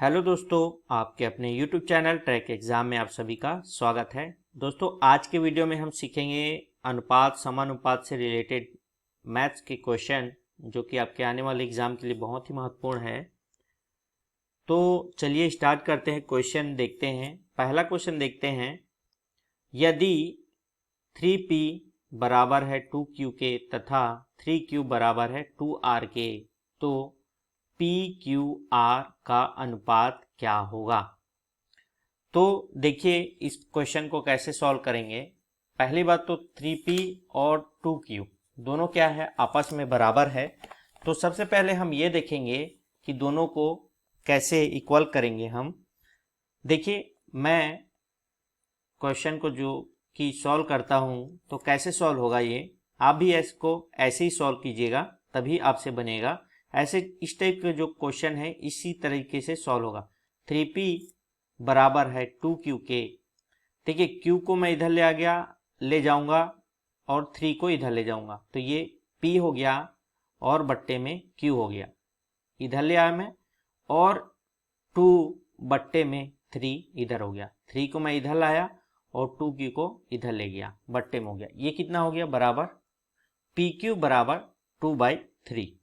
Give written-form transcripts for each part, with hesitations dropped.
Hello दोस्तों, आपके अपने YouTube चैनल ट्रैक एग्जाम में आप सभी का स्वागत है। दोस्तों, आज के वीडियो में हम सीखेंगे अनुपात समानुपात से रिलेटेड मैथ्स के क्वेश्चन, जो कि आपके आने वाले एग्जाम के लिए बहुत ही महत्वपूर्ण है। तो चलिए स्टार्ट करते हैं, क्वेश्चन देखते हैं। पहला क्वेश्चन देखते हैं, यदि 3p बराबर है 2q के तथा 3q बराबर है 2r के, तो PQR का अनुपात क्या होगा। तो देखिए इस क्वेश्चन को कैसे सॉल्व करेंगे। पहली बात तो 3P और 2Q दोनों क्या है, आपस में बराबर है। तो सबसे पहले हम ये देखेंगे कि दोनों को कैसे इक्वल करेंगे हम। देखिए मैं क्वेश्चन को जो कि सॉल्व करता हूँ, तो कैसे सॉल्व होगा ये, आप भी इसको ऐसे ही सॉल्व कीजिएगा, तभी आपसे बनेगा। ऐसे इस टाइप के जो क्वेश्चन है इसी तरीके से सॉल्व होगा। 3p बराबर है 2q के। देखिए q को मैं इधर ले जाऊंगा और 3 को इधर ले जाऊंगा, तो ये p हो गया और बट्टे में q हो गया। इधर ले आया मैं और 2 बट्टे में 3 इधर हो गया। 3 को मैं इधर लाया और 2q को इधर ले गया, बट्टे में हो गया। ये कितना हो गया, बराबर pq बराबर 2/3।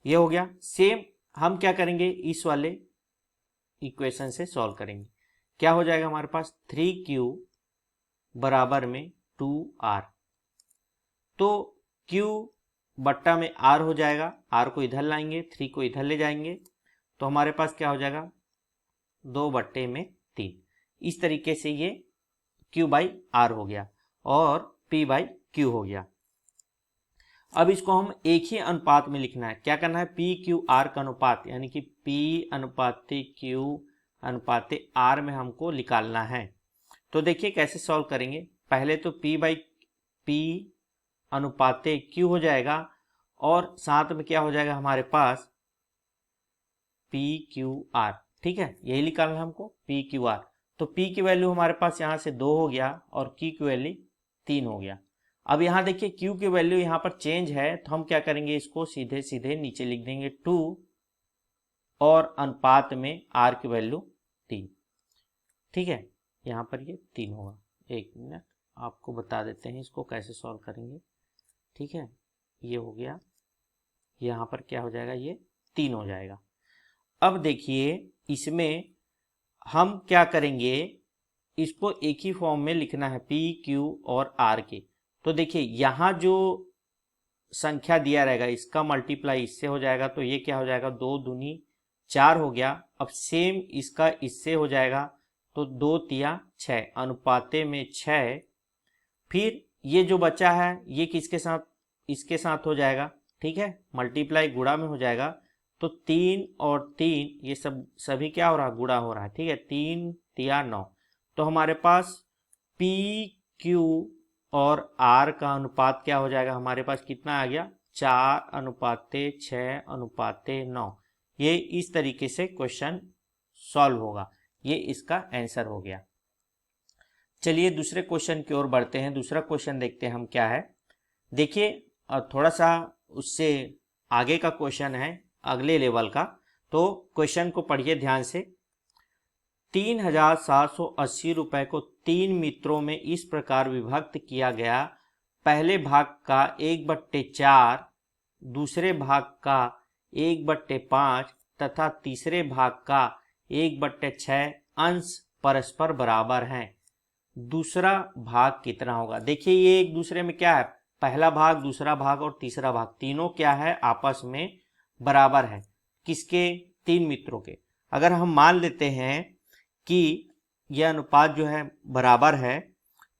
ये हो गया। सेम हम क्या करेंगे, इस वाले इक्वेशन से सॉल्व करेंगे। क्या हो जाएगा हमारे पास, 3q बराबर में 2r। तो q बट्टा में r हो जाएगा, r को इधर लाएंगे, 3 को इधर ले जाएंगे, तो हमारे पास क्या हो जाएगा, 2/3। इस तरीके से ये q/r हो गया और p/q हो गया। अब इसको हम एक ही अनुपात में लिखना है। क्या करना है, PQR का अनुपात, यानी कि P अनुपाते Q अनुपाते R में हमको निकालना है। तो देखिए कैसे सॉल्व करेंगे। पहले तो P/P अनुपाते Q हो जाएगा और साथ में क्या हो जाएगा हमारे पास, PQR। ठीक है, यही निकालना है हमको, PQR। तो P की वैल्यू हमारे पास यहाँ से 2 हो गया और Q की वैल्यू 3 हो गया। अब यहाँ देखिए Q की वैल्यू यहाँ पर चेंज है, तो हम क्या करेंगे, इसको सीधे सीधे नीचे लिख देंगे 2 और अनुपात में R की वैल्यू 3। ठीक है, यहाँ पर ये 3 होगा। एक मिनट आपको बता देते हैं इसको कैसे सॉल्व करेंगे। ठीक है, ये हो गया, यहाँ पर क्या हो जाएगा, ये 3 हो जाएगा। अब देखिए इसमें हम क्या करेंगे, इसको एक ही फॉर्म में लिखना है, P Q और R के। तो देखिए यहाँ जो संख्या दिया रहेगा इसका मल्टीप्लाई इससे हो जाएगा, तो ये क्या हो जाएगा, 2 दूनी 4 हो गया। अब सेम इसका इससे हो जाएगा, तो 2 तिया 6, अनुपाते में 6। फिर ये जो बचा है ये किसके साथ, इसके साथ हो जाएगा। ठीक है, मल्टीप्लाई गुणा में हो जाएगा, तो 3 और 3 ये सभी क्या हो रहा है, गुणा हो रहा है। ठीक है, 3 तिया 9। तो हमारे पास PQ और R का अनुपात क्या हो जाएगा, हमारे पास कितना आ गया, 4:6:9। ये इस तरीके से क्वेश्चन सॉल्व होगा। ये इसका आंसर हो गया। चलिए दूसरे क्वेश्चन की ओर बढ़ते हैं। दूसरा क्वेश्चन देखते हैं हम क्या है। देखिए थोड़ा सा उससे आगे का क्वेश्चन है, अगले लेवल का। तो क्वेश्चन को पढ़िए ध्यान से। 3,780 रुपए को 3 मित्रों में इस प्रकार विभक्त किया गया, पहले भाग का 1/4, दूसरे भाग का 1/5 तथा तीसरे भाग का 1/6 अंश परस्पर बराबर हैं। दूसरा भाग कितना होगा। देखिए ये एक दूसरे में क्या है, पहला भाग, दूसरा भाग और तीसरा भाग तीनों क्या है, आपस में बराबर है। किसके, 3 मित्रों के। अगर हम मान लेते हैं कि यह अनुपात जो है बराबर है,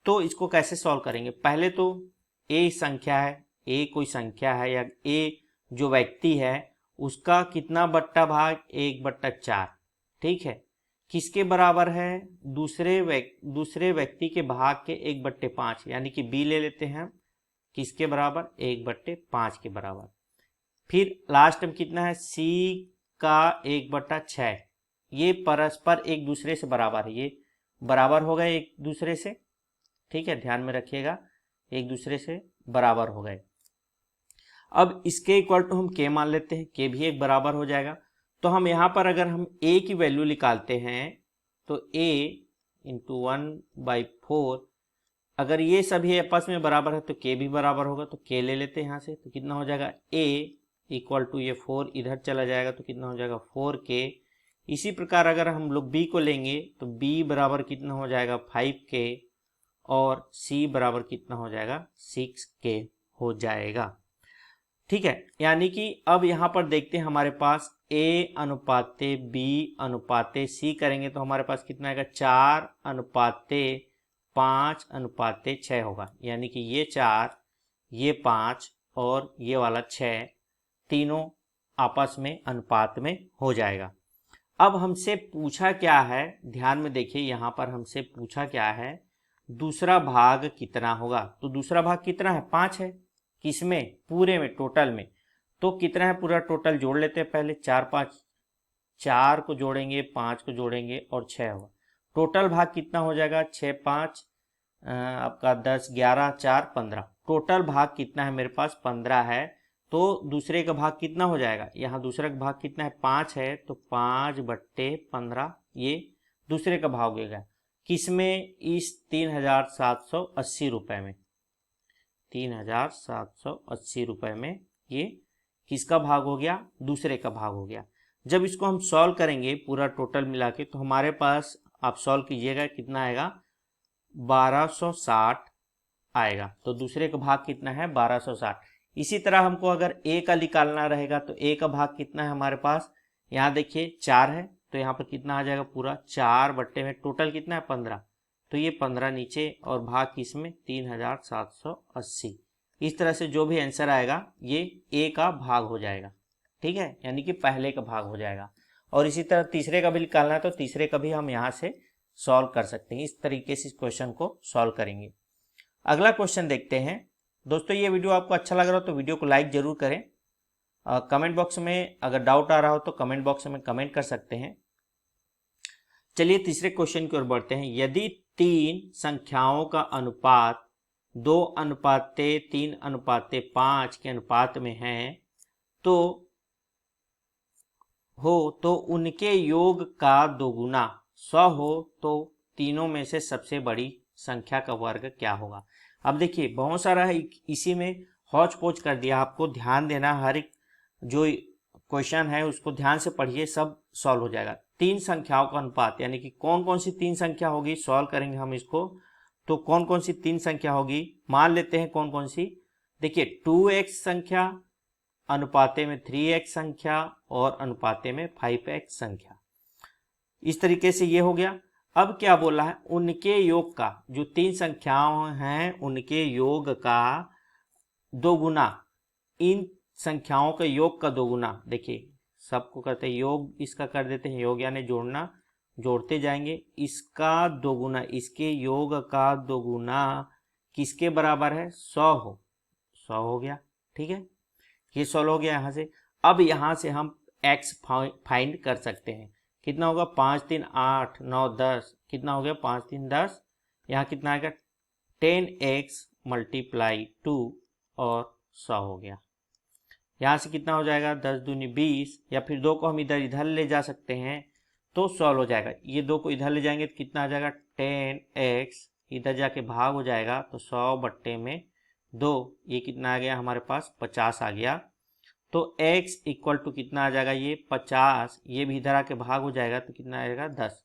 तो इसको कैसे सॉल्व करेंगे। पहले तो ए संख्या है, ए कोई संख्या है, या ए जो व्यक्ति है उसका कितना बट्टा भाग, 1/4। ठीक है, किसके बराबर है, दूसरे व्यक्ति के भाग के 1/5, यानी कि बी ले लेते हैं। किसके बराबर, 1/5 के बराबर। फिर लास्ट में कितना है, सी का 1/6। ये परस्पर एक दूसरे से बराबर है, ये बराबर हो गए एक दूसरे से। ठीक है, ध्यान में रखिएगा, एक दूसरे से बराबर हो गए। अब इसके इक्वल टू हम के मान लेते हैं, के भी एक बराबर हो जाएगा। तो हम यहाँ पर अगर हम a की वैल्यू निकालते हैं तो a इंटू 1/4, अगर ये सभी आपस में बराबर है तो k भी बराबर होगा, तो k ले लेते हैं यहाँ से, तो कितना हो जाएगा a इक्वल टू ये 4 इधर चला जाएगा तो कितना हो जाएगा 4k। इसी प्रकार अगर हम लोग b को लेंगे तो b बराबर कितना हो जाएगा 5k और c बराबर कितना हो जाएगा 6k हो जाएगा। ठीक है, यानी कि अब यहाँ पर देखते हैं हमारे पास a अनुपाते b अनुपाते c करेंगे तो हमारे पास कितना आएगा 4 अनुपाते 5 अनुपाते 6 होगा, यानी कि ये 4 ये 5 और ये वाला 6 तीनों आपस में अनुपात में हो जाएगा। अब हमसे पूछा क्या है, ध्यान में देखिए, यहाँ पर हमसे पूछा क्या है, दूसरा भाग कितना होगा। तो दूसरा भाग कितना है 5 है, किसमें पूरे में टोटल में, तो कितना है पूरा टोटल जोड़ लेते हैं पहले, 4 5, 4 को जोड़ेंगे 5 को जोड़ेंगे और 6 होगा, टोटल भाग कितना हो जाएगा 6 5 आपका 10 11 4 15, टोटल भाग कितना है मेरे पास 15 है। तो दूसरे का भाग कितना हो जाएगा, यहाँ दूसरे का भाग कितना है 5 है, तो 5/15 ये दूसरे का भाग हो गया, किसमें इस 3780 रुपये में, 3780 रुपये में ये किसका भाग हो गया, दूसरे का भाग हो गया। जब इसको हम सॉल्व करेंगे पूरा टोटल मिला के तो हमारे पास, आप सॉल्व कीजिएगा कितना आएगा 1260 आएगा, तो दूसरे का भाग कितना है 1260। इसी तरह हमको अगर a का निकालना रहेगा तो a का भाग कितना है हमारे पास, यहाँ देखिए 4 है तो यहाँ पर कितना आ जाएगा पूरा 4 बट्टे में टोटल कितना है 15, तो ये 15 नीचे और भाग किसमें 3780। इस तरह से जो भी आंसर आएगा ये a का भाग हो जाएगा। ठीक है, यानी कि पहले का भाग हो जाएगा। और इसी तरह तीसरे का भी निकालना है तो तीसरे का भी हम यहाँ से सॉल्व कर सकते हैं, इस तरीके से इस क्वेश्चन को सॉल्व करेंगे। अगला क्वेश्चन देखते हैं। दोस्तों ये वीडियो आपको अच्छा लग रहा हो तो वीडियो को लाइक जरूर करें, कमेंट बॉक्स में अगर डाउट आ रहा हो तो कमेंट बॉक्स में कमेंट कर सकते हैं। चलिए तीसरे क्वेश्चन की ओर बढ़ते हैं। यदि 3 संख्याओं का अनुपात 2:3:5 के अनुपात में है तो उनके योग का दोगुना 100 हो तो तीनों में से सबसे बड़ी संख्या का वर्ग क्या होगा। अब देखिए बहुत सारा है, इसी में हौच पौच कर दिया, आपको ध्यान देना, हर एक जो क्वेश्चन है उसको ध्यान से पढ़िए, सब सॉल्व हो जाएगा। 3 संख्याओं का अनुपात यानी कि कौन कौन सी 3 संख्या होगी, सॉल्व करेंगे हम इसको। तो कौन कौन सी 3 संख्या होगी, मान लेते हैं कौन कौन सी। देखिए 2x संख्या, अनुपाते में 3x संख्या और अनुपाते में 5x संख्या, इस तरीके से ये हो गया। अब क्या बोला है, उनके योग का, जो 3 संख्याएं हैं उनके योग का दोगुना, इन संख्याओं के योग का दोगुना। देखिए सबको करते हैं योग, इसका कर देते हैं योग यानी जोड़ना, जोड़ते जाएंगे, इसका दोगुना, इसके योग का दोगुना किसके बराबर है 100 हो, 100 हो गया। ठीक है, ये 100 हो गया यहाँ से। अब यहाँ से हम x फाइंड कर सकते हैं, कितना होगा 5 3 8 9 10, कितना हो गया 5 3 10, यहाँ कितना आएगा 10x × 2 और 100 हो गया। यहाँ से कितना हो जाएगा 10 दूनी 20, या फिर 2 को हम इधर ले जा सकते हैं तो 100 हो जाएगा। ये 2 को इधर ले जाएंगे तो कितना आ जाएगा 10x, इधर जाके भाग हो जाएगा तो 100/2, ये कितना आ गया हमारे पास 50 आ गया। तो x इक्वल टू कितना आ जाएगा ये 50, ये भी इधर आके भाग हो जाएगा तो कितना आएगा 10,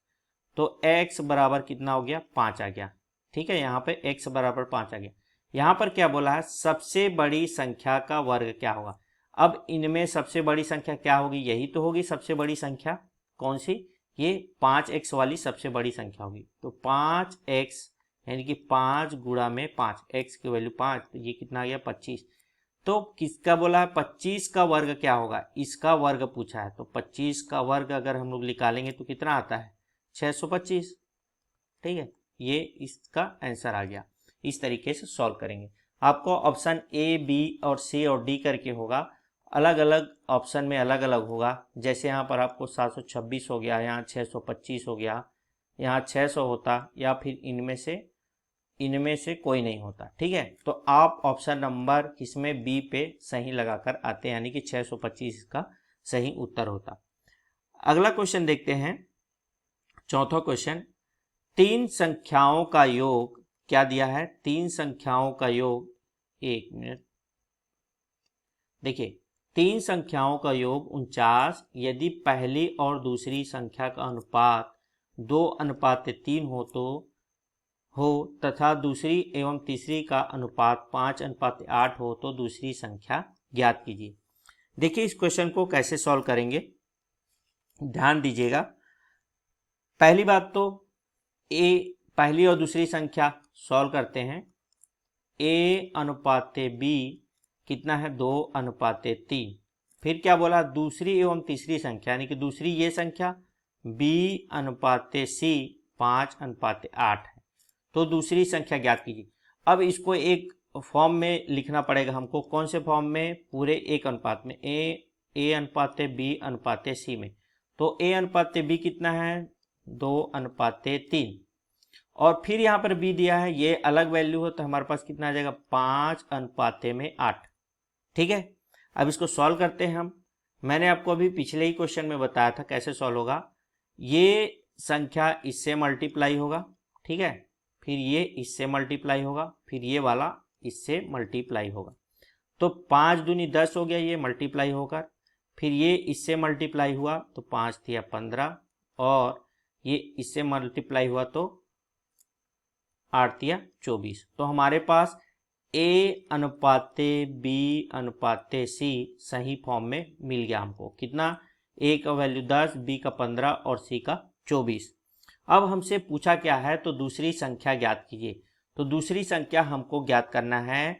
तो x बराबर कितना हो गया 5 आ गया। ठीक है, यहाँ पे x बराबर 5 आ गया। यहाँ पर क्या बोला है, सबसे बड़ी संख्या का वर्ग क्या होगा। अब इनमें सबसे बड़ी संख्या क्या होगी, यही तो होगी सबसे बड़ी संख्या, कौन सी, ये 5x वाली सबसे बड़ी संख्या होगी। तो 5x यानी कि 5 गुणा में 5, x की वैल्यू 5, तो ये कितना आ गया 25। तो किसका बोला है 25 का वर्ग क्या होगा, इसका वर्ग पूछा है, तो 25 का वर्ग अगर हम लोग निकालेंगे तो कितना आता है 625। ठीक है, ये इसका आंसर आ गया। इस तरीके से सॉल्व करेंगे। आपको ऑप्शन ए बी और सी और डी करके होगा, अलग अलग ऑप्शन में अलग अलग होगा। जैसे यहाँ पर आपको 726 हो गया, यहाँ 625 हो गया, यहाँ 600 होता, या फिर इनमें से कोई नहीं होता। ठीक है, तो आप ऑप्शन नंबर किसमें बी पे सही लगाकर आते हैं, यानी कि 625 का सही उत्तर होता। अगला क्वेश्चन देखते हैं, चौथा क्वेश्चन। तीन संख्याओं का योग क्या दिया है? तीन संख्याओं का योग, एक मिनट, देखिए तीन संख्याओं का योग 49 यदि पहली और दूसरी संख्या का अनुपात 2:3 हो तथा दूसरी एवं तीसरी का अनुपात 5:8 हो तो दूसरी संख्या ज्ञात कीजिए। देखिए इस क्वेश्चन को कैसे सॉल्व करेंगे, ध्यान दीजिएगा। पहली बात तो पहली और दूसरी संख्या सॉल्व करते हैं। A/B कितना है? 2:3। फिर क्या बोला? दूसरी एवं तीसरी संख्या, यानी कि दूसरी ये संख्या B/C 5:8 है, तो दूसरी संख्या ज्ञात कीजिए। अब इसको एक फॉर्म में लिखना पड़ेगा हमको। कौन से फॉर्म में? पूरे एक अनुपात में, A/B/C में। तो A/B कितना है? 2:3। और फिर यहाँ पर B दिया है, ये अलग वैल्यू हो तो हमारे पास कितना आ जाएगा? 5:8। ठीक है, अब इसको सॉल्व करते हैं हम। मैंने आपको अभी पिछले ही क्वेश्चन में बताया था कैसे सॉल्व होगा। ये संख्या इससे मल्टीप्लाई होगा, ठीक है, फिर ये इससे मल्टीप्लाई होगा, फिर ये वाला इससे मल्टीप्लाई होगा। तो 5 दूनी 10 हो गया, ये मल्टीप्लाई होकर, फिर ये इससे मल्टीप्लाई हुआ तो 5 दिया 15, और ये इससे मल्टीप्लाई हुआ तो 8 दिया 24। तो हमारे पास A/B/C सही फॉर्म में मिल गया हमको। कितना? A का वैल्यू 10, B का 15 और C का 24। अब हमसे पूछा क्या है? तो दूसरी संख्या ज्ञात कीजिए। तो दूसरी संख्या हमको ज्ञात करना है।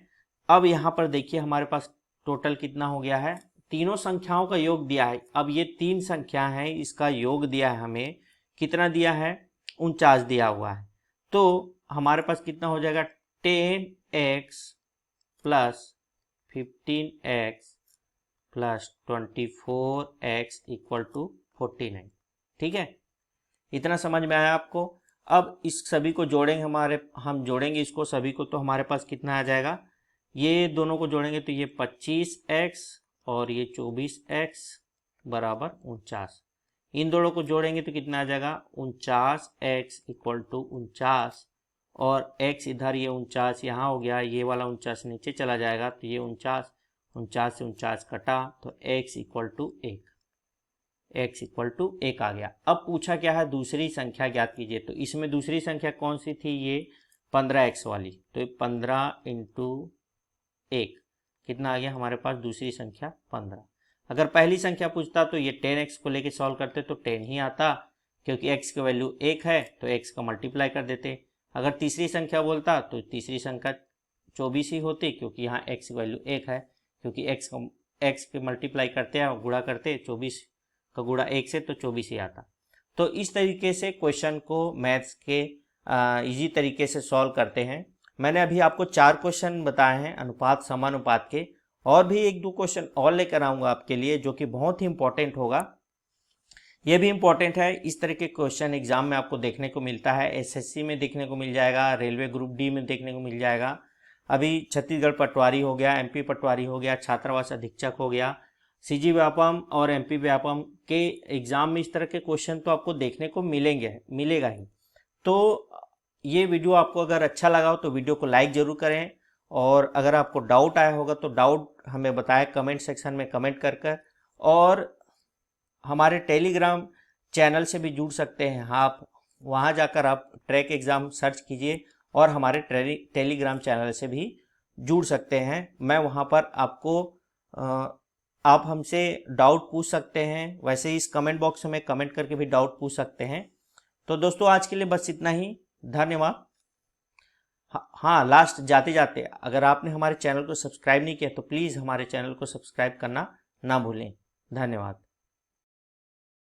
अब यहाँ पर देखिए हमारे पास टोटल कितना हो गया है? तीनों संख्याओं का योग दिया है। अब ये तीन संख्या है, इसका योग दिया है हमें, कितना दिया है? 49 दिया हुआ है। तो हमारे पास कितना हो जाएगा? 10x plus 15x plus 24x equal to 49। ठीक है, इतना समझ में आया आपको? अब इस सभी को जोड़ेंगे, हम जोड़ेंगे इसको सभी को, तो हमारे पास कितना आ जाएगा? ये दोनों को जोड़ेंगे तो ये 25x और ये 24x बराबर 49। इन दोनों को जोड़ेंगे तो कितना आ जाएगा? 49x इक्वल टू 49, और x इधर, ये 49 यहाँ हो गया, ये वाला 49 नीचे चला जाएगा, तो ये 49 से 49 कटा तो x इक्वल टू 1 आ गया। अब पूछा क्या है? दूसरी संख्या ज्ञात कीजिए। तो इसमें दूसरी संख्या कौन सी थी? ये 15x वाली। तो 15 इंटू 1 कितना आ गया हमारे पास? दूसरी संख्या 15। अगर पहली संख्या पूछता तो ये 10x को लेके सॉल्व करते तो 10 ही आता, क्योंकि x की वैल्यू 1 है तो x का मल्टीप्लाई कर देते। अगर तीसरी संख्या बोलता तो तीसरी संख्या 24 ही होती, क्योंकि यहाँ x की वैल्यू 1 है, क्योंकि x के मल्टीप्लाई करते हैं, गुणा करते, 24 का गुणा 1 से तो 24 ही आता। तो इस तरीके से क्वेश्चन को मैथ्स के इजी तरीके से सॉल्व करते हैं। मैंने अभी आपको 4 क्वेश्चन बताए हैं अनुपात समानुपात के, और भी 1-2 क्वेश्चन और लेकर आऊँगा आपके लिए, जो कि बहुत ही इंपॉर्टेंट होगा। ये भी इम्पोर्टेंट है। इस तरह के क्वेश्चन एग्जाम में आपको देखने को मिलता है, एसएससी में देखने को मिल जाएगा, रेलवे ग्रुप डी में देखने को मिल जाएगा। अभी छत्तीसगढ़ पटवारी हो गया, एमपी पटवारी हो गया, छात्रावास अधीक्षक हो गया, सीजी व्यापम और एमपी व्यापम के एग्जाम में इस तरह के क्वेश्चन तो आपको देखने को मिलेगा ही। तो ये वीडियो आपको अगर अच्छा लगा हो तो वीडियो को लाइक जरूर करें, और अगर आपको डाउट आया होगा तो डाउट हमें बताएं कमेंट सेक्शन में कमेंट कर और हमारे टेलीग्राम चैनल से भी जुड़ सकते हैं आप। वहां जाकर आप ट्रैक एग्ज़ाम सर्च कीजिए और हमारे टेलीग्राम चैनल से भी जुड़ सकते हैं। मैं वहां पर आपको आप हमसे डाउट पूछ सकते हैं, वैसे ही इस कमेंट बॉक्स में कमेंट करके भी डाउट पूछ सकते हैं। तो दोस्तों आज के लिए बस इतना ही, धन्यवाद। हाँ, लास्ट जाते जाते अगर आपने हमारे चैनल को सब्सक्राइब नहीं किया तो प्लीज़ हमारे चैनल को सब्सक्राइब करना ना भूलें। धन्यवाद।